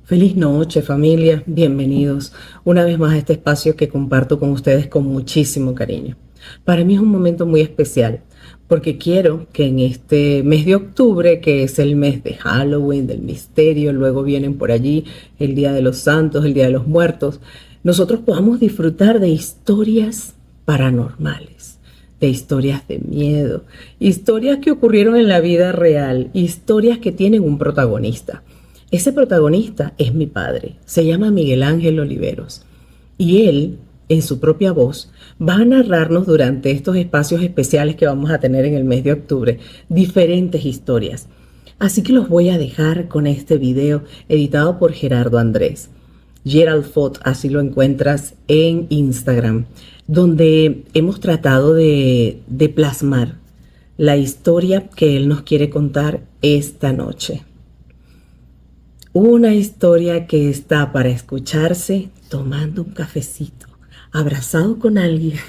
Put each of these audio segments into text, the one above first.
Feliz noche, familia. Bienvenidos una vez más a este espacio que comparto con ustedes con muchísimo cariño. Para mí es un momento muy especial porque quiero que en este mes de octubre, que es el mes de Halloween, del misterio, luego vienen por allí el Día de los Santos, el Día de los Muertos, nosotros podamos disfrutar de historias paranormales, de historias de miedo, historias que ocurrieron en la vida real, historias que tienen un protagonista. Ese protagonista es mi padre, se llama Miguel Ángel Oliveros y él, en su propia voz, va a narrarnos durante estos espacios especiales que vamos a tener en el mes de octubre diferentes historias. Así que los voy a dejar con este video editado por Gerardo Andrés. Gerald Fott, así lo encuentras en Instagram, donde hemos tratado de plasmar la historia que él nos quiere contar esta noche. Una historia que está para escucharse tomando un cafecito, abrazado con alguien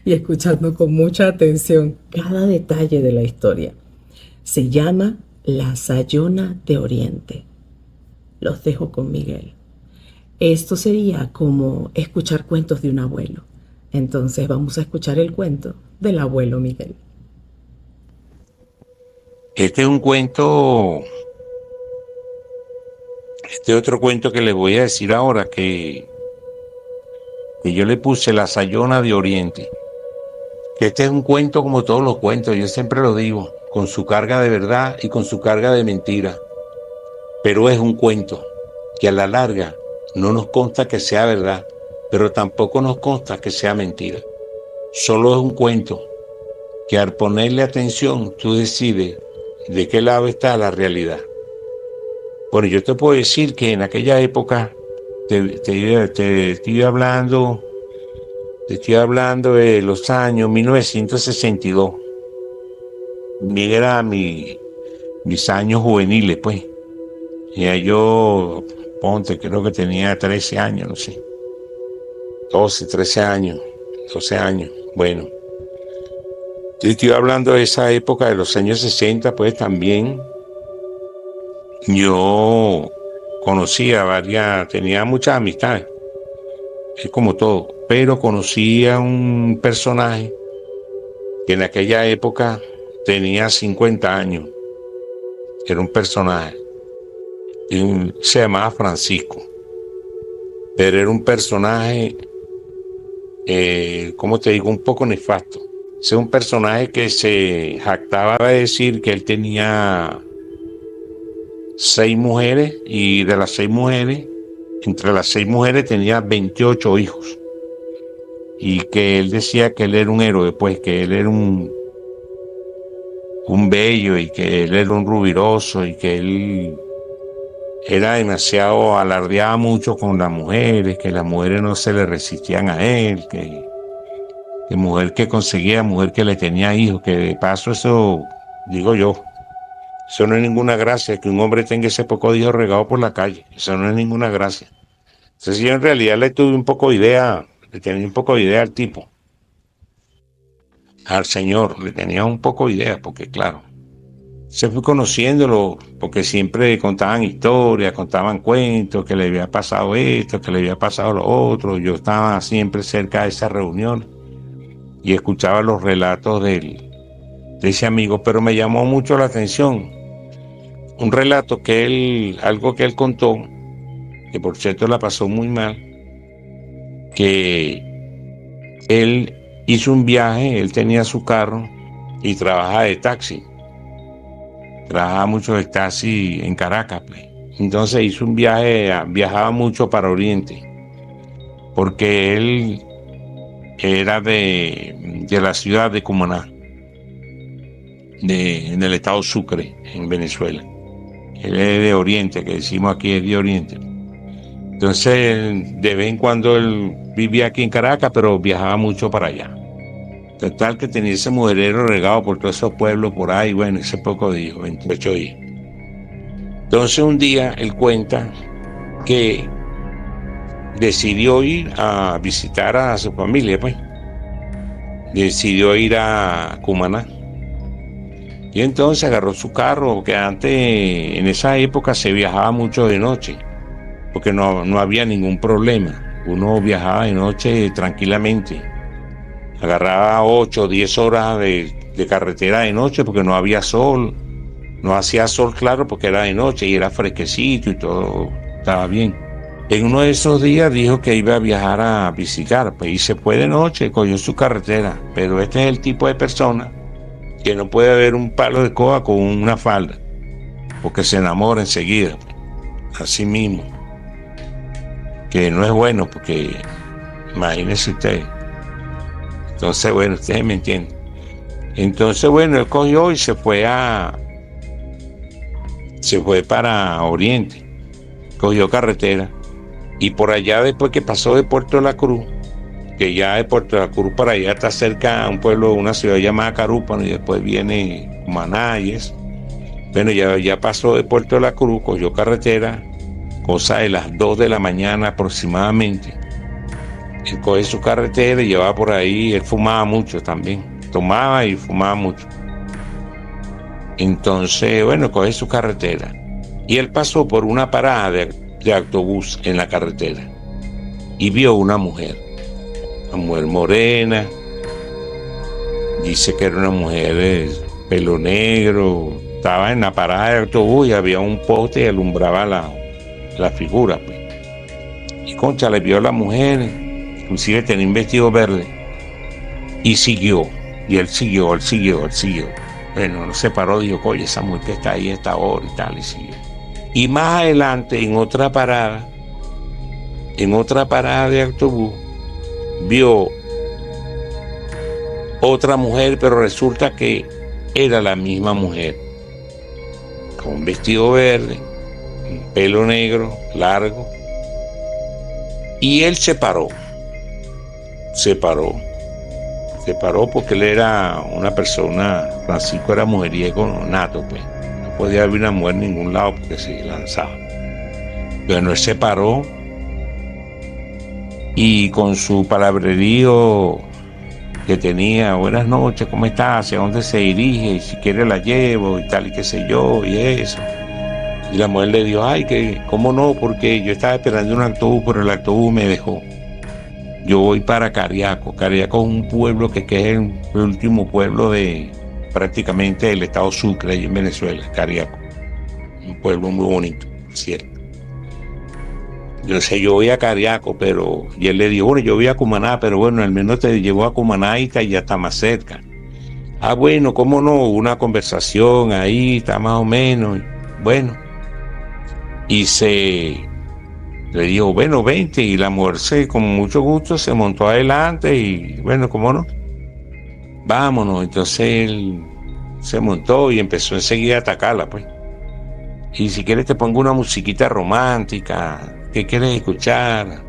y escuchando con mucha atención cada detalle de la historia. Se llama La Sayona de Oriente. Los dejo con Miguel. Esto sería como escuchar cuentos de un abuelo. Entonces vamos a escuchar el cuento del abuelo Miguel. Este es un cuento, otro cuento que les voy a decir ahora, que yo le puse La Sayona de Oriente. Que este es un cuento como todos los cuentos, yo siempre lo digo, con su carga de verdad y con su carga de mentira. Pero es un cuento que a la larga no nos consta que sea verdad, pero tampoco nos consta que sea mentira. Solo es un cuento que al ponerle atención tú decides de qué lado está la realidad. Bueno, yo te puedo decir que en aquella época, te estoy hablando de los años 1962. Era mis años juveniles, pues. Y yo, ponte, creo que tenía 13 años, no sé. 12, 13 años, 12 años. Bueno, te estoy hablando de esa época de los años 60, pues también. Yo tenía muchas amistades, es como todo, pero conocí a un personaje que en aquella época tenía 50 años, era un personaje, y se llamaba Francisco, pero era un personaje, ¿cómo te digo? Un poco nefasto. Es un personaje que se jactaba de decir que él tenía 6 mujeres y de las 6 mujeres, entre las 6 mujeres tenía 28 hijos. Y que él decía que él era un héroe, pues que él era un bello y que él era un rubiroso y que él era demasiado, alardeaba mucho con las mujeres, que las mujeres no se le resistían a él, que mujer que conseguía, mujer que le tenía hijos, que de paso eso, digo yo, eso no es ninguna gracia, que un hombre tenga ese poco de hijos regados por la calle, eso no es ninguna gracia. Entonces yo en realidad le tuve un poco de idea, le tenía un poco de idea al tipo, al señor, le tenía un poco de idea, porque claro, se fue conociéndolo, porque siempre contaban historias, contaban cuentos, que le había pasado esto, que le había pasado lo otro. Yo estaba siempre cerca de esa reunión y escuchaba los relatos de ese amigo, pero me llamó mucho la atención un relato algo que él contó, que por cierto la pasó muy mal, que él hizo un viaje, él tenía su carro y trabajaba de taxi. Trabajaba mucho de taxi en Caracas, pues. Entonces hizo un viaje, viajaba mucho para Oriente, porque él era de la ciudad de Cumaná, en el estado Sucre, en Venezuela. Él es de Oriente, que decimos aquí es de Oriente. Entonces, de vez en cuando él vivía aquí en Caracas, pero viajaba mucho para allá. Total que tenía ese mujerero regado por todos esos pueblos por ahí, bueno, ese poco de hijos, 28 hijos. Entonces un día él cuenta que decidió ir a visitar a su familia, pues. Decidió ir a Cumaná. Y entonces agarró su carro, que antes, en esa época, se viajaba mucho de noche. porque no había ningún problema. Uno viajaba de noche tranquilamente. Agarraba 8 o 10 horas de carretera de noche porque no había sol. No hacía sol claro porque era de noche y era fresquecito y todo estaba bien. En uno de esos días dijo que iba a viajar a visitar, pues, y se fue de noche, cogió su carretera. Pero este es el tipo de persona que no puede ver un palo de coa con una falda, porque se enamora enseguida, pues, así mismo. Que no es bueno, porque imagínense ustedes. Entonces, bueno, ustedes me entienden. Entonces, bueno, él cogió y se fue para Oriente, cogió carretera. Y por allá, después que pasó de Puerto de la Cruz, que ya de Puerto de la Cruz para allá está cerca a un pueblo, una ciudad llamada Carúpano, y después viene Cumaná y eso. Bueno, ya pasó de Puerto de la Cruz, cogió carretera, cosa de las 2 de la mañana aproximadamente. Él coge su carretera y llevaba por ahí, él fumaba mucho también, tomaba y fumaba mucho. Entonces, bueno, coge su carretera. Y él pasó por una parada de autobús en la carretera y vio una mujer morena. Dice que era una mujer de pelo negro. Estaba en la parada de autobús y había un poste y alumbraba la figura, pues. Y concha, le vio a la mujer, inclusive tenía un vestido verde. Y siguió. Y él siguió. Bueno, no se paró, dijo, oye, esa mujer que está ahí a esta hora y tal, y siguió. Y más adelante, en otra parada de autobús, vio otra mujer, pero resulta que era la misma mujer, con un vestido verde, un pelo negro, largo. Y él se paró porque él era una persona, Francisco era mujeriego nato, pues. No podía haber una mujer en ningún lado porque se lanzaba. Bueno, él se paró y con su palabrerío que tenía, buenas noches, ¿cómo está? ¿Hacia dónde se dirige? Y si quiere la llevo y tal y qué sé yo y eso. Y la mujer le dijo, ay, que cómo no, porque yo estaba esperando un autobús, pero el autobús me dejó. Yo voy para Cariaco. Cariaco es un pueblo que es el último pueblo de prácticamente del estado Sucre, ahí en Venezuela, Cariaco. Un pueblo muy bonito, cierto. Yo sé, yo voy a Cariaco, pero... Y él le dijo, bueno, yo voy a Cumaná, pero bueno, al menos te llevó a Cumaná y ya está más cerca. Ah, bueno, cómo no, una conversación ahí, está más o menos. Bueno, y le dijo, bueno, vente, y la mujer con mucho gusto se montó adelante y bueno, cómo no, vámonos. Entonces él se montó y empezó enseguida a atacarla, pues. Y si quieres te pongo una musiquita romántica, ¿qué quieres escuchar?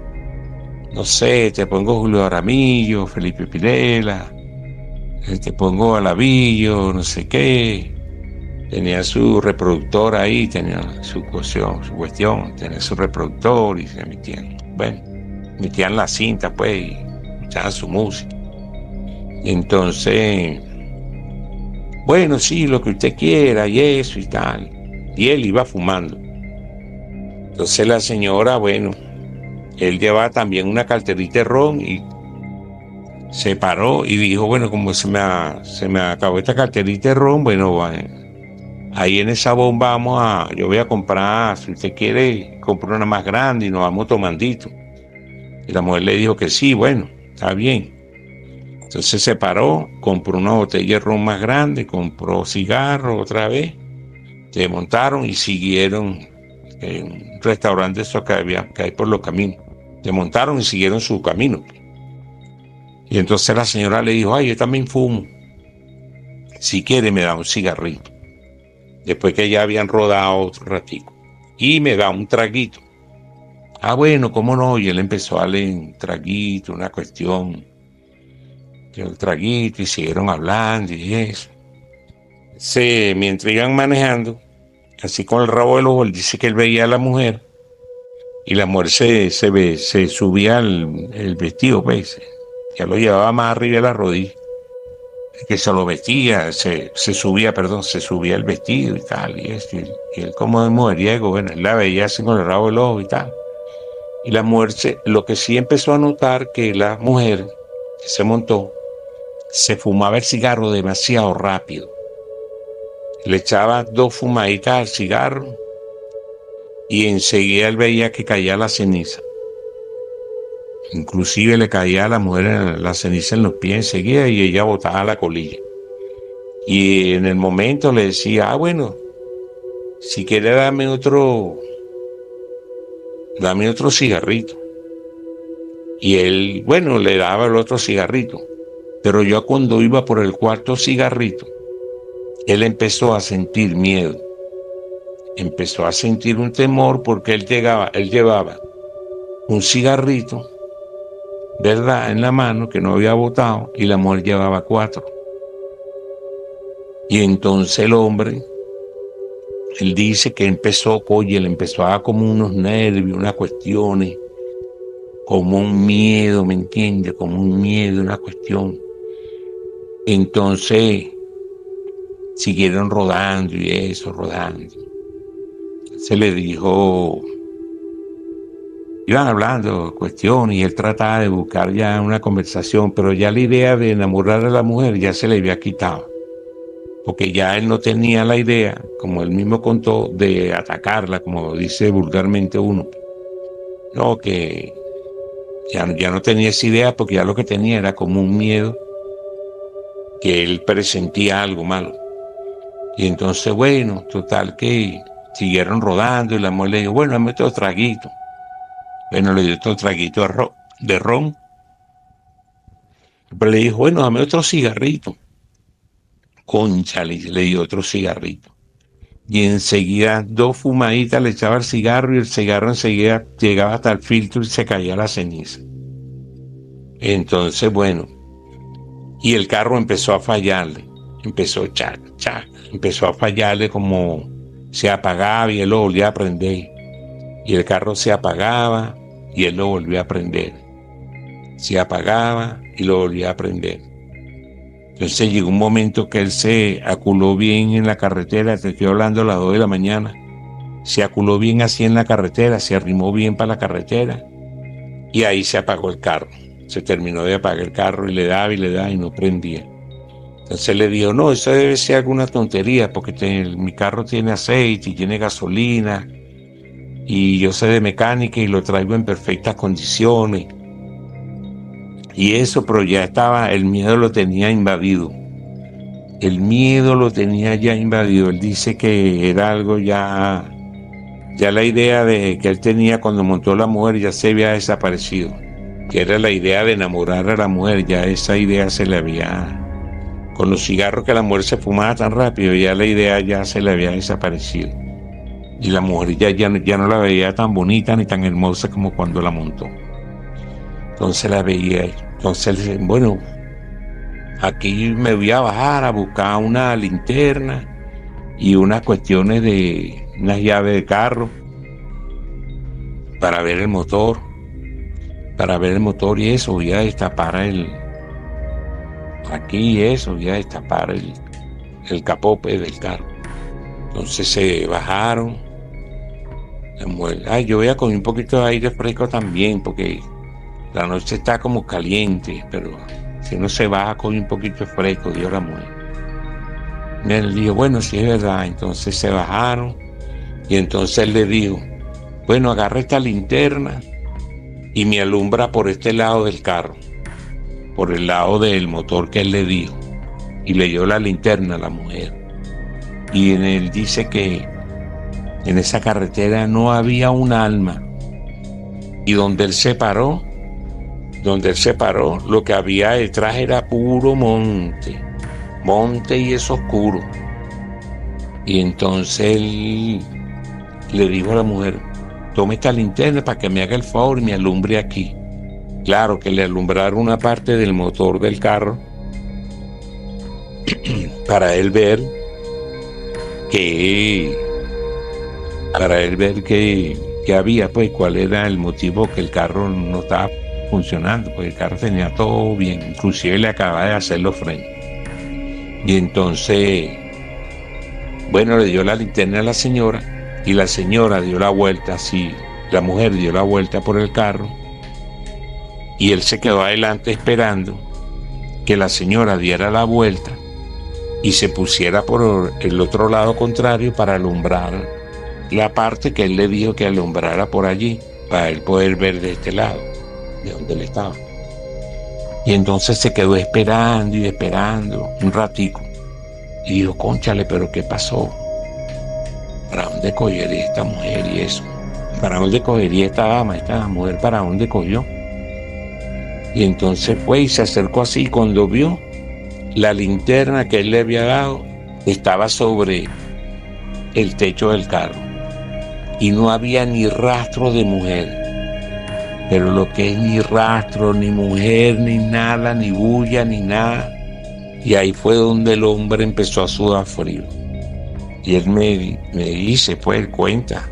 No sé, te pongo Julio Jaramillo, Felipe Pinela, te pongo Alavillo, no sé qué. Tenía su reproductor ahí, tenía su cuestión, tenía su reproductor y se metían, bueno, metían la cinta, pues, y escuchaban su música. Y entonces, bueno, sí, lo que usted quiera y eso y tal. Y él iba fumando. Entonces la señora, bueno, él llevaba también una carterita de ron y se paró y dijo, bueno, como se me acabó esta carterita de ron, bueno, ahí en esa bomba yo voy a comprar, si usted quiere, compro una más grande y nos vamos tomandito. Y la mujer le dijo que sí, bueno, está bien. Entonces se paró, compró una botella de ron más grande, compró cigarros otra vez, se montaron y siguieron en un restaurante eso que hay por los caminos. Se montaron y siguieron su camino. Y entonces la señora le dijo, ay, yo también fumo. Si quiere me da un cigarrito. Después que ya habían rodado otro ratico. Y me da un traguito. Ah, bueno, cómo no. Y él empezó a darle un traguito, una cuestión. El traguito y siguieron hablando y eso. Mientras iban manejando, así con el rabo del ojo, él dice que él veía a la mujer y la mujer se subía el vestido, pues. Ya lo llevaba más arriba de la rodilla. Que se lo vestía, se subía el vestido y tal, y eso. Y él como de mujeriego, bueno, él la veía así con el rabo del ojo y tal. Y la mujer, lo que sí empezó a notar que la mujer que se montó, se fumaba el cigarro demasiado rápido. Le echaba 2 fumaditas al cigarro y enseguida él veía que caía la ceniza. Inclusive le caía a la mujer la ceniza en los pies enseguida y ella botaba la colilla. Y en el momento le decía, bueno, si quiere dame otro cigarrito. Y él, bueno, le daba el otro cigarrito. Pero yo cuando iba por el 4.º cigarrito, él empezó a sentir miedo. Empezó a sentir un temor porque él llevaba un cigarrito, ¿verdad?, en la mano que no había botado y la mujer llevaba 4. Y entonces el hombre, él dice que le empezó a dar como unos nervios, unas cuestiones, como un miedo, ¿me entiende? Como un miedo, una cuestión. Entonces siguieron rodando y eso, rodando. Se le dijo, iban hablando cuestiones y él trataba de buscar ya una conversación, pero ya la idea de enamorar a la mujer ya se le había quitado. Porque ya él no tenía la idea, como él mismo contó, de atacarla, como dice vulgarmente uno. No, que ya no tenía esa idea porque ya lo que tenía era como un miedo, que él presentía algo malo. Y entonces, bueno, total que siguieron rodando y la mujer le dijo, bueno, dame otro traguito. Bueno, le dio otro traguito de ron. Pero le dijo, bueno, dame otro cigarrito. Concha, le dio otro cigarrito. Y enseguida 2 fumaditas le echaba el cigarro y el cigarro enseguida llegaba hasta el filtro y se caía la ceniza. Entonces, bueno, y el carro empezó a fallarle. Empezó empezó a fallarle, como se apagaba y él lo volvía a prender. Y el carro se apagaba y él lo volvía a prender. Se apagaba y lo volvía a prender. Entonces llegó un momento que él se aculó bien en la carretera, te estoy hablando a las 2 de la mañana, se aculó bien así en la carretera, se arrimó bien para la carretera y ahí se apagó el carro. Se terminó de apagar el carro y le daba y no prendía. Entonces le dijo, no, eso debe ser alguna tontería porque mi carro tiene aceite y tiene gasolina y yo sé de mecánica y lo traigo en perfectas condiciones. Y eso, pero ya estaba, el miedo lo tenía invadido. El miedo lo tenía ya invadido. Él dice que era algo ya la idea de que él tenía cuando montó la mujer ya se había desaparecido. Que era la idea de enamorar a la mujer, ya esa idea se le había, con los cigarros que la mujer se fumaba tan rápido, ya la idea ya se le había desaparecido. Y la mujer ya no la veía tan bonita ni tan hermosa como cuando la montó. Entonces la veía, entonces, bueno, aquí me voy a bajar a buscar una linterna y unas cuestiones de unas llaves de carro para ver el motor y eso, voy a destapar aquí eso, voy a destapar el capote del carro. Entonces se bajaron, la mujer, yo voy a coger un poquito de aire fresco también porque la noche está como caliente, pero si uno se baja coge un poquito de fresco, dijo la mujer. Y él dijo, bueno, sí es verdad. Entonces se bajaron y entonces él le dijo, bueno, agarra esta linterna y me alumbra por este lado del carro, por el lado del motor que él le dijo. Y le dio la linterna a la mujer. Y él dice que en esa carretera no había un alma. Y donde él se paró, lo que había detrás era puro monte y es oscuro. Y entonces él le dijo a la mujer, tome esta linterna para que me haga el favor y me alumbre aquí. Claro, que le alumbraron una parte del motor del carro para él ver que había, pues cuál era el motivo que el carro no estaba funcionando, porque el carro tenía todo bien, inclusive le acababa de hacer los frenos. Y entonces, bueno, le dio la linterna a la señora y la señora dio la vuelta así La mujer dio la vuelta por el carro y él se quedó adelante esperando que la señora diera la vuelta y se pusiera por el otro lado contrario para alumbrar la parte que él le dijo que alumbrara por allí, para él poder ver de este lado, de donde él estaba. Y entonces se quedó esperando y esperando un ratico. Y dijo, cónchale, pero ¿qué pasó? ¿Para dónde cogería esta mujer y eso? ¿Para dónde cogería esta dama, esta mujer, para dónde cogió? Y entonces fue y se acercó así, y cuando vio la linterna que él le había dado, estaba sobre el techo del carro. Y no había ni rastro de mujer. Pero lo que es ni rastro, ni mujer, ni nada, ni bulla, ni nada. Y ahí fue donde el hombre empezó a sudar frío. Y él me dice, pues, él cuenta,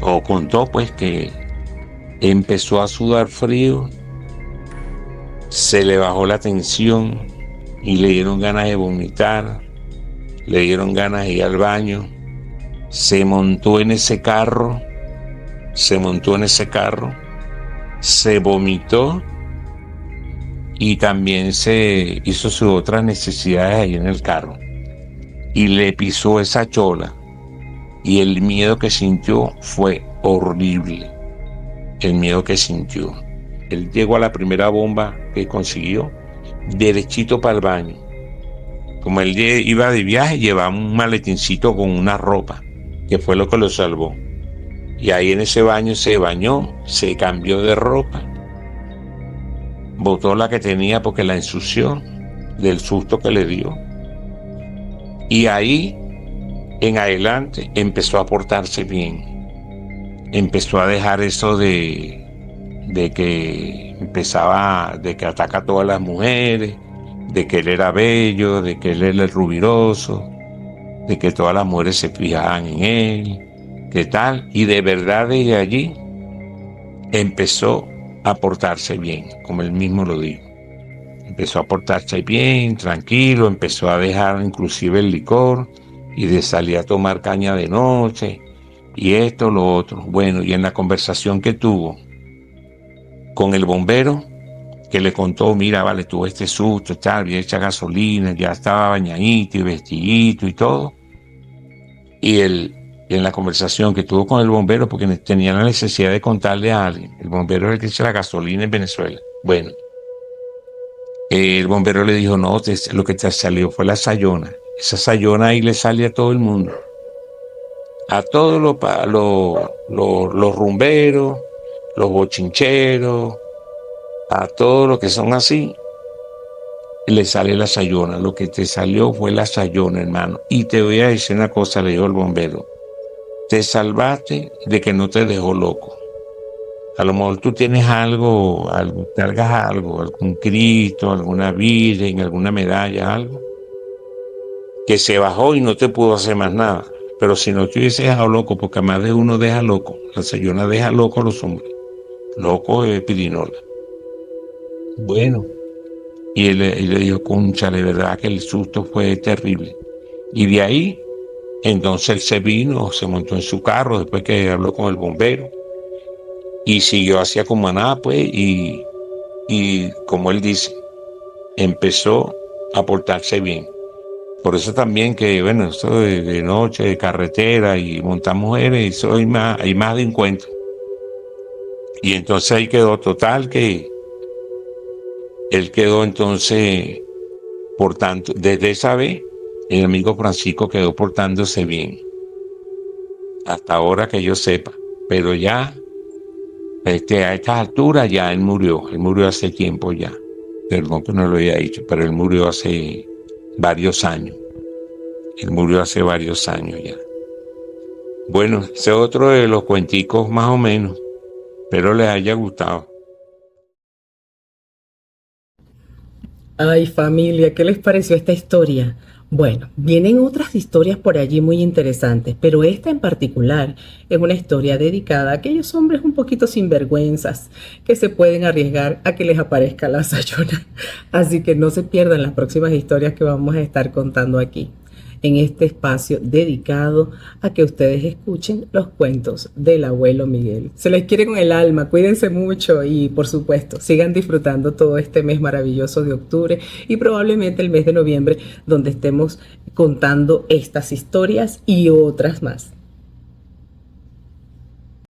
o contó, pues, que empezó a sudar frío, se le bajó la tensión y le dieron ganas de vomitar, le dieron ganas de ir al baño, se montó en ese carro, se vomitó y también se hizo sus otras necesidades ahí en el carro. Y le pisó esa chola y el miedo que sintió fue horrible. El miedo que sintió. Él llegó a la primera bomba que consiguió, derechito para el baño. Como él iba de viaje, llevaba un maletincito con una ropa, que fue lo que lo salvó. Y ahí en ese baño se bañó, se cambió de ropa, botó la que tenía porque la ensució del susto que le dio. Y ahí en adelante empezó a portarse bien. Empezó a dejar eso de que ataca a todas las mujeres, de que él era bello, de que él era el rubiroso, de que todas las mujeres se fijaban en él, qué tal. Y de verdad desde allí empezó a portarse bien, como él mismo lo dijo. Empezó a portarse bien, tranquilo, empezó a dejar inclusive el licor y de salir a tomar caña de noche y esto, lo otro. Bueno, y en la conversación que tuvo con el bombero, que le contó, mira, vale, tuvo este susto, había hecha gasolina, ya estaba bañadito y vestidito y todo. Y en la conversación que tuvo con el bombero, porque tenía la necesidad de contarle a alguien, el bombero es el que echa la gasolina en Venezuela. Bueno, el bombero le dijo, no, lo que te salió fue la sayona. Esa sayona ahí le sale a todo el mundo. A todos los rumberos, los bochincheros, a todos los que son así, le sale la sayona. Lo que te salió fue la sayona, hermano. Y te voy a decir una cosa, le dijo el bombero. Te salvaste de que no te dejó loco. A lo mejor tú tienes algo, cargas algo, algún Cristo, alguna Virgen, alguna medalla, algo, que se bajó y no te pudo hacer más nada. Pero si no te hubiese dejado loco, porque más de uno deja loco, la sayona deja loco a los hombres. Loco de pirinola. Bueno, y él le dijo, cónchale, verdad que el susto fue terrible. Y de ahí, entonces él se vino, se montó en su carro después que habló con el bombero y siguió hacia Cumaná, pues, y como él dice, empezó a portarse bien. Por eso también que, bueno, esto de noche, de carretera y montar mujeres, eso hay más de encuentro. Y entonces ahí quedó total que él quedó entonces, por tanto, desde esa vez, el amigo Francisco quedó portándose bien. Hasta ahora que yo sepa. Pero ya, a estas alturas ya él murió hace tiempo ya. Perdón que no lo había dicho, pero él murió hace varios años. Él murió hace varios años ya. Bueno, ese es otro de los cuenticos más o menos. Espero les haya gustado. Ay, familia, ¿qué les pareció esta historia? Bueno, vienen otras historias por allí muy interesantes, pero esta en particular es una historia dedicada a aquellos hombres un poquito sinvergüenzas que se pueden arriesgar a que les aparezca la sayona. Así que no se pierdan las próximas historias que vamos a estar contando aquí. en este espacio dedicado a que ustedes escuchen los cuentos del abuelo Miguel. Se les quiere con el alma, cuídense mucho y por supuesto sigan disfrutando todo este mes maravilloso de octubre y probablemente el mes de noviembre donde estemos contando estas historias y otras más.